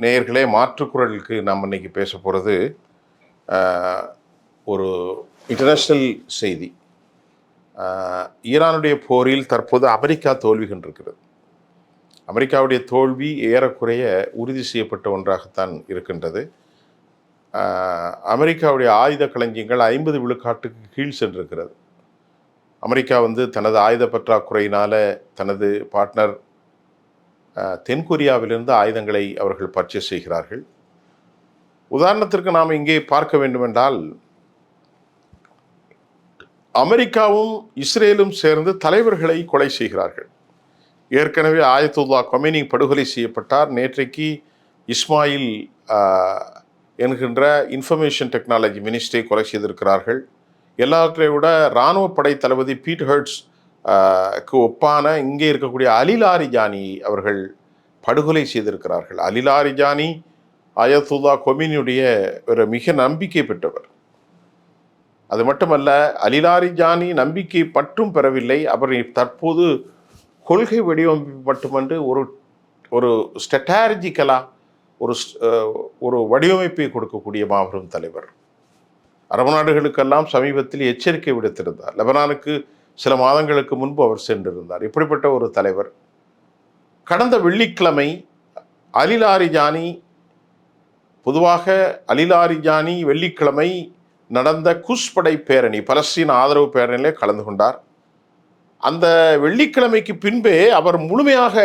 நேயர்களே, மாற்றுக்குரலுக்கு நாம் இன்னைக்கு பேச போகிறது ஒரு இன்டர்நேஷ்னல் செய்தி. ஈரானுடைய போரில் தற்போது அமெரிக்கா தோல்வி கண்டிருக்கிறது. அமெரிக்காவுடைய தோல்வி ஏறக்குறைய உறுதி செய்யப்பட்ட ஒன்றாகத்தான் இருக்கின்றது. அமெரிக்காவுடைய ஆயுத களஞ்சியங்கள் 50 விழுக்காட்டுக்கு கீழ் சென்றிருக்கிறது. அமெரிக்கா தனது ஆயுத பற்றாக்குறையினால் தனது பார்ட்னர் தென்கொரியாவிலிருந்து ஆயுதங்களை அவர்கள் பர்ச்சேஸ் செய்கிறார்கள். உதாரணத்திற்கு நாம் இங்கே பார்க்க வேண்டுமென்றால், அமெரிக்காவும் இஸ்ரேலும் சேர்ந்து தலைவர்களை கொலை செய்கிறார்கள். ஏற்கனவே ஆயத்துல்லா கொமேனி படுகொலை செய்யப்பட்டார். நேற்றைக்கு இஸ்மாயில் என்கின்ற இன்ஃபர்மேஷன் டெக்னாலஜி மினிஸ்டரை கொலை செய்திருக்கிறார்கள். எல்லாவற்றை விட இராணுவ படை தளபதி பீட் ஹெர்ட்ஸ் ஒப்பான இங்கே இருக்கக்கூடிய அலி லாரிஜானி அவர்கள் படுகொலை செய்திருக்கிறார்கள். அலி லாரிஜானி ஆயத்துல்லா கொமேனியுடைய ஒரு மிக நம்பிக்கை பெற்றவர். அது மட்டுமல்ல, அலி லாரிஜானி நம்பிக்கை மட்டும் பெறவில்லை, அவர் தற்போது கொள்கை வடிவமைப்பு மட்டுமன்று ஒரு ஸ்ட்ராட்டஜிக்கலாக ஒரு வடிவமைப்பை கொடுக்கக்கூடிய மாபெரும் தலைவர். அரபு நாடுகளுக்கெல்லாம் சமீபத்தில் எச்சரிக்கை விடுத்திருந்தார். லெபனானுக்கு சில மாதங்களுக்கு முன்பு அவர் சென்றிருந்தார். இப்படிப்பட்ட ஒரு தலைவர். கடந்த வெள்ளிக்கிழமை அலி லாரிஜானி, பொதுவாக அலி லாரிஜானி வெள்ளிக்கிழமை நடந்த குஸ் படை பேரணி, பலஸ்தீன ஆதரவு பேரணியிலே கலந்து கொண்டார். அந்த வெள்ளிக்கிழமைக்கு பின்பே அவர் முழுமையாக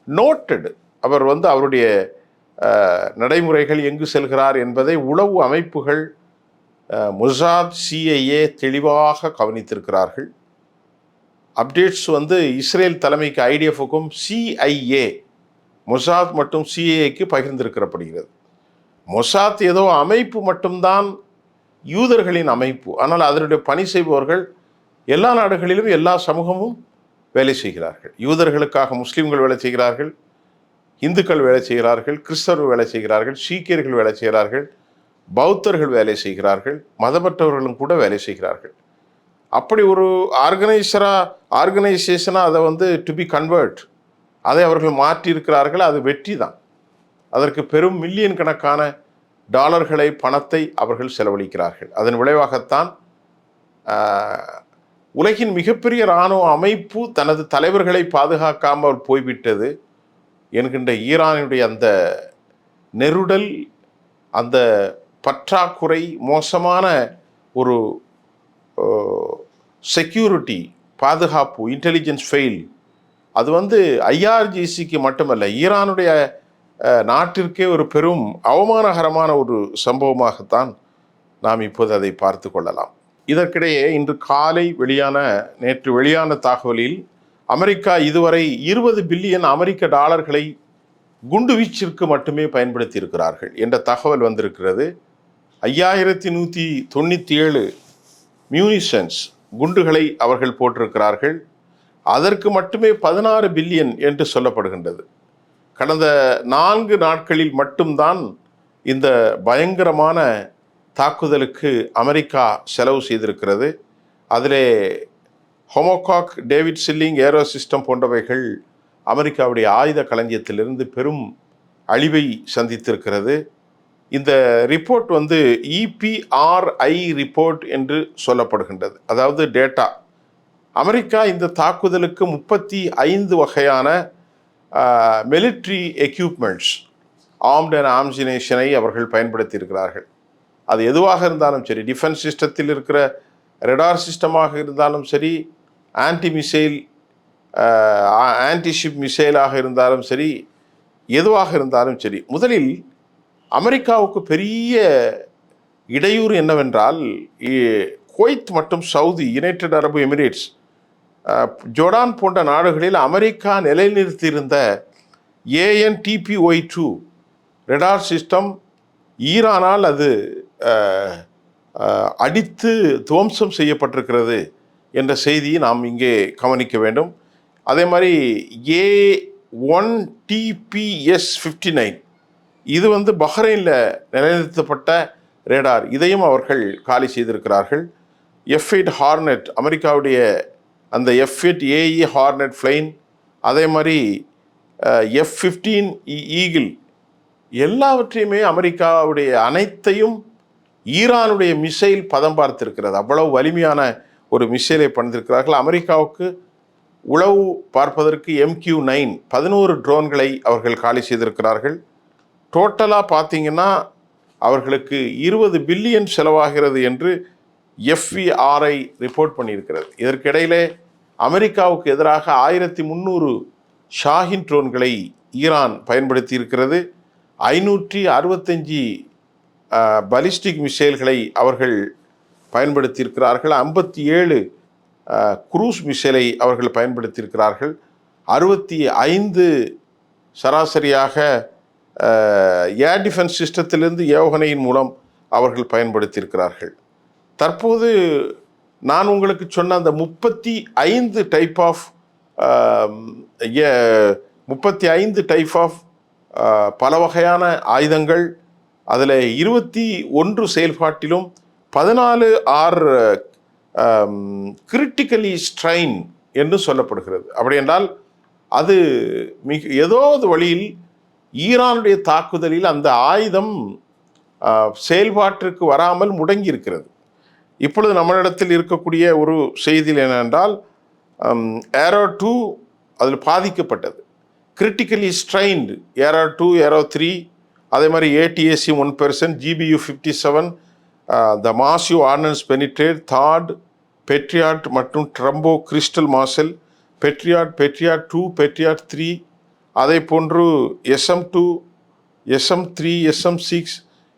நோட்டட். அவர் அவருடைய நடைமுறைகள் எங்கு செல்கிறார் என்பதை உளவு அமைப்புகள் மொசாத், சிஐஏ தெளிவாக கவனித்திருக்கிறார்கள். அப்டேட்ஸ் இஸ்ரேல் தலைமைக்கு ஐடிஎஃப்க்கும் சிஐஏ, மொசாத் மற்றும் சிஐஏக்கு பகிர்ந்திருக்கப்படுகிறது. மொசாத் ஏதோ அமைப்பு மட்டும்தான், யூதர்களின் அமைப்பு. ஆனால் அதனுடைய பணி செய்பவர்கள் எல்லா நாடுகளிலும் எல்லா சமூகமும் வேலை செய்கிறார்கள். யூதர்களுக்காக முஸ்லீம்கள் வேலை செய்கிறார்கள், இந்துக்கள் வேலை செய்கிறார்கள், கிறிஸ்தவர்கள் வேலை செய்கிறார்கள், சீக்கியர்கள் வேலை செய்கிறார்கள், பௌத்தர்கள் வேலை செய்கிறார்கள், மதமற்றவர்களும் கூட வேலை செய்கிறார்கள். அப்படி ஒரு ஆர்கனைசேஷனாக அதை டு பி கன்வெர்ட், அதை அவர்கள் மாற்றியிருக்கிறார்கள். அது வெற்றி தான். அதற்கு பெரும் மில்லியன் கணக்கான டாலர்களை, பணத்தை அவர்கள் செலவழிக்கிறார்கள். அதன் விளைவாகத்தான் உலகின் மிகப்பெரிய இராணுவ அமைப்பு தனது தலைவர்களை பாதுகாக்காமல் போய்விட்டது என்கின்ற ஈரானுடைய அந்த நெருடல், அந்த பற்றாக்குறை, மோசமான ஒரு செக்யூரிட்டி, பாதுகாப்பு, இன்டெலிஜென்ஸ் ஃபெயில், அது ஐஆர்ஜிசிக்கு மட்டுமல்ல, ஈரானுடைய நாட்டிற்கே ஒரு பெரும் அவமானகரமான ஒரு சம்பவமாகத்தான் நாம் இப்போது அதை பார்த்து கொள்ளலாம். இதற்கிடையே இன்று காலை நேற்று வெளியான தகவலில் அமெரிக்கா இதுவரை 20 பில்லியன் அமெரிக்க டாலர்களை குண்டுவீச்சிற்கு மட்டுமே பயன்படுத்தி இருக்கிறார்கள் என்ற தகவல் வந்திருக்கிறது. 5197 மியூனிஷன்ஸ் குண்டுகளை அவர்கள் போட்டிருக்கிறார்கள். அதற்கு மட்டுமே 16 பில்லியன் என்று சொல்லப்படுகின்றது. கடந்த 4 நாட்களில் மட்டும்தான் இந்த பயங்கரமான தாக்குதலுக்கு அமெரிக்கா செலவு செய்திருக்கிறது. அதிலே ஹோமோகாக், டேவிட் சில்லிங் ஏரோ சிஸ்டம் போன்றவைகள் அமெரிக்காவுடைய ஆயுத களஞ்சியத்திலிருந்து பெரும் அழிவை சந்தித்திருக்கிறது. இந்த ரிப்போர்ட் EPRI ரிப்போர்ட் என்று சொல்லப்படுகின்றது. அதாவது டேட்டா. அமெரிக்கா இந்த தாக்குதலுக்கு 35 வகையான மிலிட்ரி எக்யூப்மெண்ட்ஸ், ஆர்ம்ட் அண்ட் ஆம்சினேஷனை அவர்கள் பயன்படுத்தியிருக்கிறார்கள். அது எதுவாக இருந்தாலும் சரி, டிஃபென்ஸ் சிஸ்டத்தில் இருக்கிற ரெடார் சிஸ்டமாக இருந்தாலும் சரி, ஆன்டி மிசைல், ஆன்டிஷிப் மிசைலாக இருந்தாலும் சரி, எதுவாக இருந்தாலும் சரி. முதலில் அமெரிக்காவுக்கு பெரிய இடையூறு என்னவென்றால், குவைத் மற்றும் சவுதி, யுனைடெட் அரபு எமிரேட்ஸ், ஜோர்டான் போன்ற நாடுகளில் அமெரிக்கா நிலைநிறுத்தியிருந்த ANTPY-2 ரெடார் சிஸ்டம் ஈரானால் அது அடித்து துவம்சம் செய்யப்பட்டிருக்கிறது என்ற செய்தியை நாம் இங்கே கவனிக்க வேண்டும். அதே மாதிரி A1TPS-59 இது பஹ்ரைனில் நிலைநிறுத்தப்பட்ட ரேடார், இதையும் அவர்கள் காலி செய்திருக்கிறார்கள். F-8 ஹார்னெட், அமெரிக்காவுடைய அந்த F-8 AE ஹார்னெட் ஃப்ளைன், அதே மாதிரி F-15 ஈகிள், எல்லாவற்றையுமே அமெரிக்காவுடைய அனைத்தையும் ஈரானுடைய மிசைல் பதம் பார்த்திருக்கிறது. அவ்வளவு வலிமையான ஒரு மிசைலை பண்ணிருக்கிறார்கள். அமெரிக்காவுக்கு உளவு பார்ப்பதற்கு MQ-9 11 ட்ரோன்களை அவர்கள் காலி செய்திருக்கிறார்கள். டோட்டலாக பார்த்தீங்கன்னா அவர்களுக்கு 20 பில்லியன் செலவாகிறது என்று FVRI ரிப்போர்ட் பண்ணியிருக்கிறது. இதற்கிடையிலே அமெரிக்காவுக்கு எதிராக 1300 ஷாஹின் ட்ரோன்களை ஈரான் பயன்படுத்தி இருக்கிறது. 565 பலிஸ்டிக் மிசைல்களை அவர்கள் பயன்படுத்தியிருக்கிறார்கள். 57 குரூஸ் மிசைலை அவர்கள் பயன்படுத்தியிருக்கிறார்கள். 65 சராசரியாக ஏர் டிஃபென்ஸ் சிஸ்டத்திலிருந்து ஏவுகணையின் மூலம் அவர்கள் பயன்படுத்தியிருக்கிறார்கள். தற்போது நான் உங்களுக்கு சொன்ன அந்த 35 டைப் ஆஃப் பல வகையான ஆயுதங்கள், அதில் 21 செயல்பாட்டிலும் 14 ஆர் கிரிட்டிக்கலி ஸ்ட்ரைன் என்று சொல்லப்படுகிறது. அப்படி என்றால் அது ஏதோ ஒரு வழியில் ஈரானுடைய தாக்குதலில் அந்த ஆயுதம் செயல்பாட்டிற்கு வராமல் முடங்கி இருக்கிறது. இப்பொழுது நம்மளிடத்தில் இருக்கக்கூடிய ஒரு செய்தி என்னென்றால் ஏரோ 2 அதில் பாதிக்கப்பட்டது, கிரிட்டிக்கலி ஸ்ட்ரைன்டு ஏரோ 2, ஏரோ 3, அதே மாதிரி ATAC-1%, GBU-57, த மாசிவ் ஆர்டினன்ஸ் பெனிட்ரேட், தாட், பெட்ரியாட் மற்றும் ட்ரம்போ கிறிஸ்டல் மார்ஷல், பெட்ரியாட் 2, பெட்ரியாட் 3, அதே போன்று SM-2, SM-3, SM-6,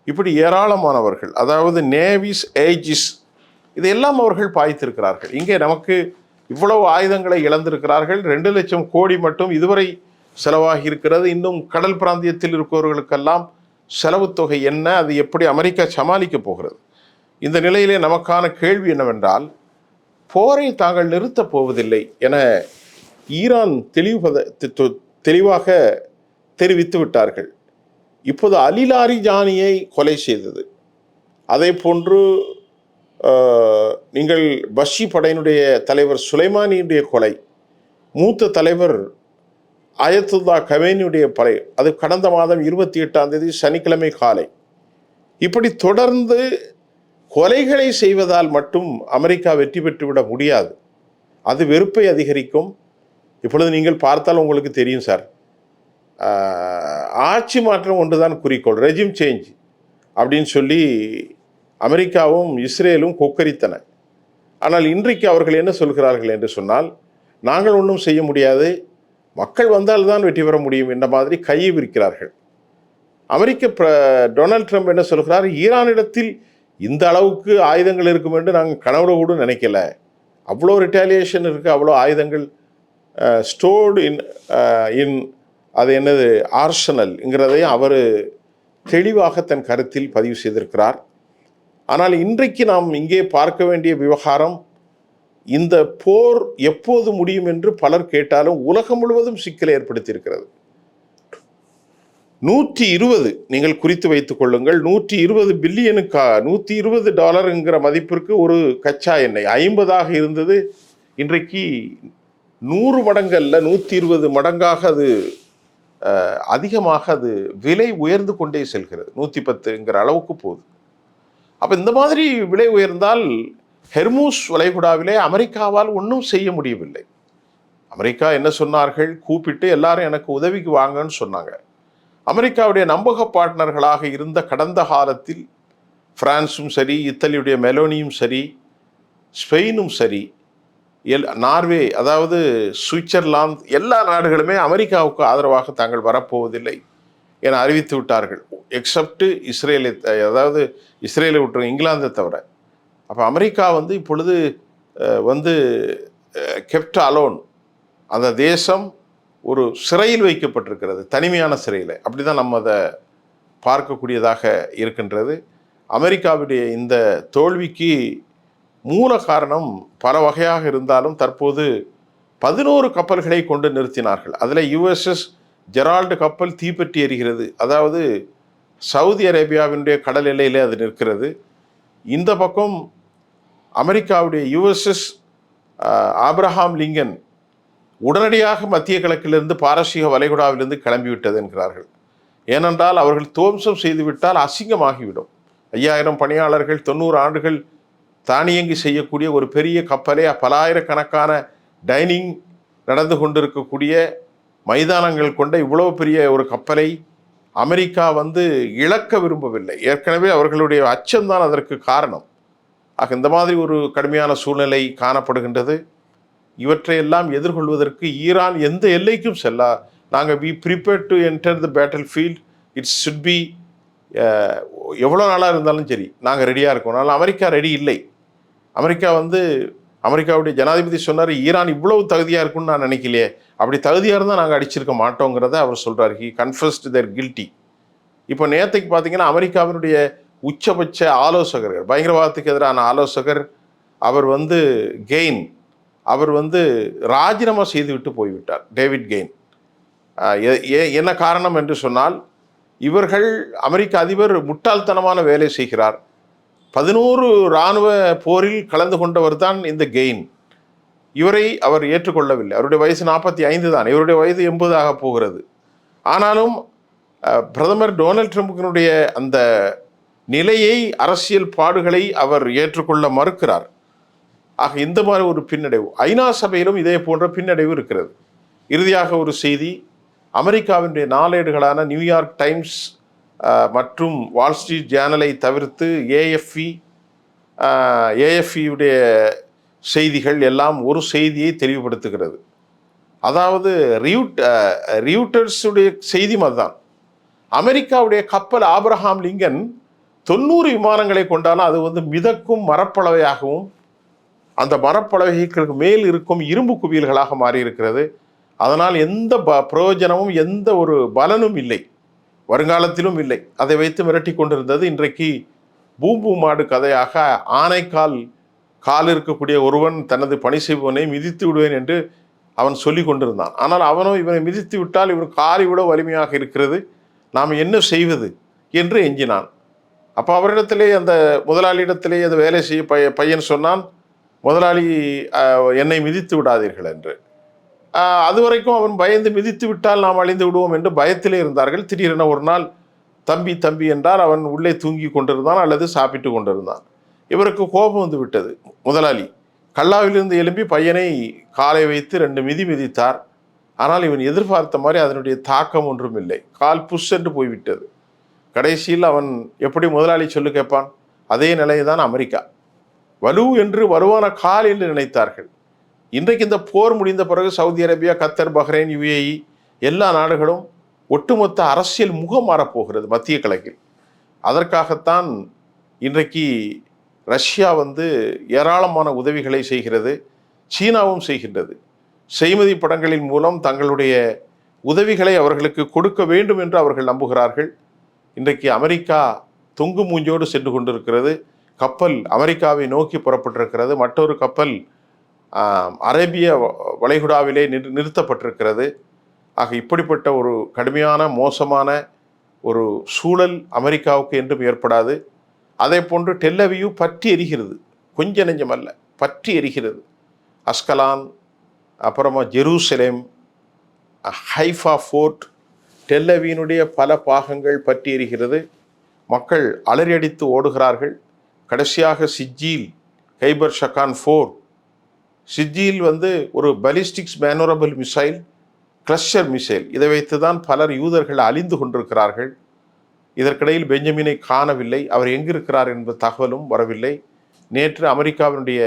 இப்படி ஏராளமானவர்கள், அதாவது நேவிஸ், ஏஜிஸ், இதையெல்லாம் அவர்கள் பாய்த்திருக்கிறார்கள். இங்கே நமக்கு இவ்வளவு ஆயுதங்களை இழந்திருக்கிறார்கள். 2 லட்சம் கோடி மட்டும் இதுவரை செலவாகி இருக்கிறது. இன்னும் கடல் பிராந்தியத்தில் இருப்பவர்களுக்கெல்லாம் செலவு தொகை என்ன, அது எப்படி அமெரிக்கா சமாளிக்கப் போகிறது? இந்த நிலையிலே நமக்கான கேள்வி என்னவென்றால், போரை தாங்கள் நிறுத்தப் போவதில்லை என ஈரான் தெளிவாக தெரிவித்து விட்டார்கள். இப்போது அலி லாரிஜானியை கொலை செய்தது, அதே போன்று நீங்கள் பஷி படையினுடைய தலைவர் சுலைமானியுடைய கொலை, மூத்த தலைவர் அயத்துல்லா கமேனியுடைய படை, அது கடந்த மாதம் 28ஆம் தேதி சனிக்கிழமை காலை. இப்படி தொடர்ந்து கொலைகளை செய்வதால் மட்டும் அமெரிக்கா வெற்றி பெற்றுவிட முடியாது. அது வெறுப்பை அதிகரிக்கும். இப்பொழுது நீங்கள் பார்த்தால் உங்களுக்கு தெரியும் சார், ஆட்சி மாற்றம் ஒன்றுதான் குறிக்கோள், ரெஜிம் சேஞ்ச் அப்படின்னு சொல்லி அமெரிக்காவும் இஸ்ரேலும் கொக்கரித்தன. ஆனால் இன்றைக்கு அவர்கள் என்ன சொல்கிறார்கள் என்று சொன்னால், நாங்கள் ஒன்றும் செய்ய முடியாது, மக்கள் வந்தால்தான் வெற்றி பெற முடியும் என்ற மாதிரி கையை விரிக்கிறார்கள். டொனால்ட் ட்ரம்ப் என்ன சொல்கிறார், ஈரானிடத்தில் இந்த அளவுக்கு ஆயுதங்கள் இருக்கும் என்று நாங்கள் கனவுல கூட நினைக்கல, அவ்வளோ ரிட்டாலியேஷன் இருக்குது, அவ்வளோ ஆயுதங்கள் ஸ்டோர்டு இன் அது என்னது ஆர்சனல்ங்கிறதையும் அவர் தெளிவாக தன் கருத்தில் பதிவு செய்திருக்கிறார். ஆனால் இன்றைக்கு நாம் இங்கே பார்க்க வேண்டிய விவகாரம், இந்த போர் எப்போது முடியும் என்று பலர் கேட்டாலும் உலகம் முழுவதும் சிக்கலை ஏற்படுத்தியிருக்கிறது. 120 நீங்கள் குறித்து வைத்துக் கொள்ளுங்கள், 120 பில்லியனுக்கா $120 மதிப்பிற்கு ஒரு கச்சா எண்ணெய் 50ஆக இருந்தது, இன்றைக்கு 100 மடங்கு அல்ல 120 மடங்காக அது அதிகமாக அது விலை உயர்ந்து கொண்டே செல்கிறது. 110ங்கிற அளவுக்கு போகுது. அப்போ இந்த மாதிரி விலை உயர்ந்தால் ஹெர்மூஸ் வளைகுடாவிலே அமெரிக்காவால் ஒன்றும் செய்ய முடியவில்லை. அமெரிக்கா என்ன சொன்னார்கள், கூப்பிட்டு எல்லாரும் எனக்கு உதவிக்கு வாங்கன்னு சொன்னாங்க. அமெரிக்காவுடைய நம்பக பார்ட்னர்களாக இருந்த கடந்த காலத்தில் பிரான்ஸும் சரி, இத்தாலியுடைய மெலோனியும் சரி, ஸ்பெயினும் சரி, நார்வே, அதாவது சுவிட்சர்லாந்து, எல்லா நாடுகளுமே அமெரிக்காவுக்கு ஆதரவாக தாங்கள் வரப்போவதில்லை என அறிவித்து விட்டார்கள். எக்ஸப்ட் இஸ்ரேலை, அதாவது இஸ்ரேலை விட்டுரும், இங்கிலாந்தை தவிர. அப்போ அமெரிக்கா இப்பொழுது கெப்ட் அலோன், அந்த தேசம் ஒரு சிறையில் வைக்கப்பட்டிருக்கிறது, தனிமையான சிறையில். அப்படி தான் நம்ம அதை பார்க்கக்கூடியதாக இருக்கின்றது. அமெரிக்காவுடைய இந்த தோல்விக்கு மூல காரணம் பல வகையாக இருந்தாலும் தற்போது 11 கப்பல்களை கொண்டு நிறுத்தினார்கள். அதில் USS ஜெரால்டு கப்பல் தீப்பற்றி எரிகிறது. அதாவது சவுதி அரேபியாவினுடைய கடல் எல்லையிலே அது நிற்கிறது. இந்த பக்கம் அமெரிக்காவுடைய USS ஆப்ரஹாம் லிங்கன் உடனடியாக மத்திய கிழக்கிலிருந்து பாரசீக வளைகுடாவிலிருந்து கிளம்பிவிட்டது என்கிறார்கள். ஏனென்றால் அவர்கள் துவம்சம் செய்துவிட்டால் அசிங்கமாகிவிடும். 5000 பணியாளர்கள் 90 ஆண்டுகள் தானியங்கி செய்யக்கூடிய ஒரு பெரிய கப்பலை, பலாயிரக்கணக்கான டைனிங் நடந்து கொண்டிருக்கக்கூடிய மைதானங்கள் கொண்ட இவ்வளவு பெரிய ஒரு கப்பலை அமெரிக்கா இழக்க விரும்பவில்லை. ஏற்கனவே அவர்களுடைய அச்சம்தான் அதற்கு காரணம். ஆக இந்த மாதிரி ஒரு கடுமையான சூழ்நிலை காணப்படுகின்றது. இவற்றையெல்லாம் எதிர்கொள்வதற்கு ஈரான் எந்த எல்லைக்கும் செல்லா. நாங்கள் we prepare to enter the battlefield, it's should be, எவ்வளோ நாளாக இருந்தாலும் சரி நாங்கள் ரெடியாக இருக்கோம். ஆனால் அமெரிக்கா ரெடி இல்லை. அமெரிக்கா அமெரிக்காவுடைய ஜனாதிபதி சொன்னார், ஈரான் இவ்வளவு தகுதியாக இருக்குன்னு நான் நினைக்கலையே, அப்படி தகுதியாக இருந்தால் நாங்கள் அடிச்சிருக்க மாட்டோங்கிறத அவர் சொல்கிறார். He confessed they're guilty. இப்போ நேற்றுக்கு பார்த்தீங்கன்னா அமெரிக்காவினுடைய உச்சபட்ச ஆலோசகர்கள், பயங்கரவாதத்துக்கு எதிரான ஆலோசகர், அவர் கெயின், அவர் ராஜினாமா செய்துவிட்டு போய்விட்டார், டேவிட் கெயின். என்ன காரணம் என்று சொன்னால், இவர்கள் அமெரிக்க அதிபர் முட்டாள்தனமான வேலை செய்கிறார். 11 இராணுவ போரில் கலந்து கொண்டவர் தான் இந்த கெயின். இவரை அவர் ஏற்றுக்கொள்ளவில்லை. அவருடைய வயசு 45 தான், இவருடைய வயது 80 ஆக போகிறது. ஆனாலும் பிரதமர் டொனால்ட் ட்ரம்பினுடைய அந்த நிலையை, அரசியல் பாடுகளை அவர் ஏற்றுக்கொள்ள மறுக்கிறார். ஆக இந்த மாதிரி ஒரு பின்னடைவு ஐநா சபையிலும் இதே போன்ற பின்னடைவு இருக்கிறது. இறுதியாக ஒரு செய்தி, அமெரிக்காவினுடைய நாளேடுகளான நியூயார்க் டைம்ஸ் மற்றும் வால் ஸ்ட்ரீட் ஜேர்னலை தவிர்த்து ஏஎஃப்இயுடைய செய்திகள் எல்லாம் ஒரு செய்தியை தெளிவுபடுத்துகிறது. அதாவது ரியூட்டர்ஸுடைய செய்தி அதுதான். அமெரிக்காவுடைய கப்பல் ஆப்ரஹாம் லிங்கன் 90 விமானங்களை கொண்டாலும் அது மிதக்கும் மரப்பலவையாகவும், அந்த மரப்பலவைகளுக்கு மேல் இருக்கும் இரும்பு குவியல்களாக மாறி இருக்கிறது. அதனால் எந்த பிரயோஜனமும் எந்த ஒரு பலனும் இல்லை, வருங்காலத்திலும் இல்லை. அதை வைத்து மிரட்டி கொண்டிருந்தது. இன்றைக்கு பூம்பூ மாடு கதையாக கால் இருக்கக்கூடிய ஒருவன் தனது பணி செய்பவனை மிதித்து விடுவேன் என்று அவன் சொல்லி கொண்டிருந்தான். ஆனால் அவனும் இவனை மிதித்து விட்டால் இவன் காலை விட வலிமையாக இருக்கிறது, நாம் என்ன செய்வது என்று எஞ்சினான். அப்போ அவரிடத்திலே, அந்த முதலாளியிடத்திலே அந்த வேலை செய்ய பையன் சொன்னான், முதலாளி என்னை மிதித்து விடாதீர்கள் என்று. அது வரைக்கும் அவன் பயந்து, மிதித்து விட்டால் நாம் அழிந்து விடுவோம் என்று பயத்திலே இருந்தார்கள். திடீரென ஒரு நாள் தம்பி என்றால் அவன் உள்ளே தூங்கி கொண்டிருந்தான் அல்லது சாப்பிட்டு கொண்டிருந்தான். இவருக்கு கோபம் விட்டது. முதலாளி கல்லாவிலிருந்து எழும்பி பையனை காலை வைத்து 2 மிதித்தார். ஆனால் இவன் எதிர்பார்த்த மாதிரி அதனுடைய தாக்கம் ஒன்றும் இல்லை. கால் புஷ் என்று போய்விட்டது. கடைசியில் அவன் எப்படி முதலாளி சொல்லு கேட்பான்? அதே நிலைதான் அமெரிக்கா. வலு என்று வலுவான கால் என்று நினைத்தார்கள். இன்றைக்கு இந்த போர் முடிந்த பிறகு சவுதி அரேபியா, கத்தர், பஹ்ரைன், யுஏஇ எல்லா நாடுகளும் ஒட்டுமொத்த அரசியல் முகம் மாறப்போகிறது மத்திய கிழக்கில். அதற்காகத்தான் இன்றைக்கு ரஷ்யா ஏராளமான உதவிகளை செய்கிறது, சீனாவும் செய்கின்றது. செய்மதி படங்களின் மூலம் தங்களுடைய உதவிகளை அவர்களுக்கு கொடுக்க வேண்டும் என்று அவர்கள் நம்புகிறார்கள். இன்றைக்கு அமெரிக்கா தொங்கு மூஞ்சோடு சென்று கொண்டிருக்கிறது. கப்பல் அமெரிக்காவை நோக்கி புறப்பட்டிருக்கிறது. மற்றொரு கப்பல் அரேபிய வளைகுடாவிலே நிறுத்தப்பட்டிருக்கிறது. ஆக இப்படிப்பட்ட ஒரு கடுமையான மோசமான ஒரு சூழல் அமெரிக்காவுக்கு என்றும் ஏற்படாது. அதே போன்று டெல்லவியூ பற்றி எரிகிறது, கொஞ்ச நெஞ்சமல்ல, பற்றி எரிகிறது. அஸ்கலான், அப்புறமா ஜெருசலேம், ஹைஃபா ஃபோர்ட், டெல்லவியினுடைய பல பாகங்கள் பற்றி எரிகிறது. மக்கள் அலறியடித்து ஓடுகிறார்கள். கடைசியாக சிஜ்ஜீல், கைபர் ஷக்கான் 4, சிஜ்ஜீல் ஒரு பலிஸ்டிக்ஸ் மேனோரபிள் மிசைல், கிளஸ்டர் மிசைல், இதை வைத்து தான் பலர் யூதர்கள் அழிந்து கொண்டிருக்கிறார்கள். இதற்கிடையில் பெஞ்சமினை காணவில்லை. அவர் எங்கிருக்கிறார் என்பது தகவலும் வரவில்லை. நேற்று அமெரிக்காவினுடைய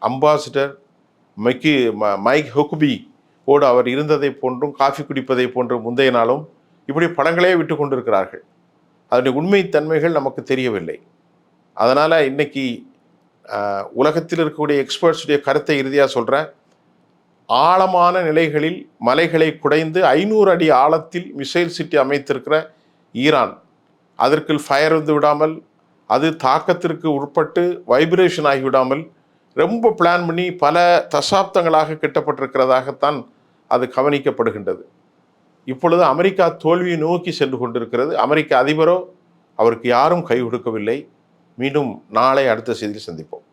அம்பாசிடர் மைக் ஹொக்குபி ஓடு அவர் இருந்ததை போன்றும் காஃபி குடிப்பதை போன்றும் முந்தைய நாளும் இப்படி படங்களே விட்டு கொண்டிருக்கிறார்கள். அதனுடைய உண்மைத்தன்மைகள் நமக்கு தெரியவில்லை. அதனால் இன்னைக்கு உலகத்தில் இருக்கக்கூடிய எக்ஸ்பர்ட்ஸுடைய கருத்தை இறுதியாக சொல்கிறேன். ஆழமான நிலைகளில் மலைகளை குடைந்து 500 அடி ஆழத்தில் மிசைல் சிட்டி அமைத்திருக்கிற ஈரான், அதற்குள் ஃபயர் விடாமல், அது தாக்கத்திற்கு உட்பட்டு வைப்ரேஷன் ஆகிவிடாமல் ரொம்ப பிளான் பண்ணி பல தசாப்தங்களாக கட்டப்பட்டிருக்கிறதாகத்தான் அது கவனிக்கப்படுகின்றது. இப்பொழுது அமெரிக்கா தோல்வியை நோக்கி சென்று கொண்டிருக்கிறது. அமெரிக்க அதிபரோ அவருக்கு யாரும் கை கொடுக்கவில்லை. மீண்டும் நாளை அடுத்த செய்தியில் சந்திப்போம்.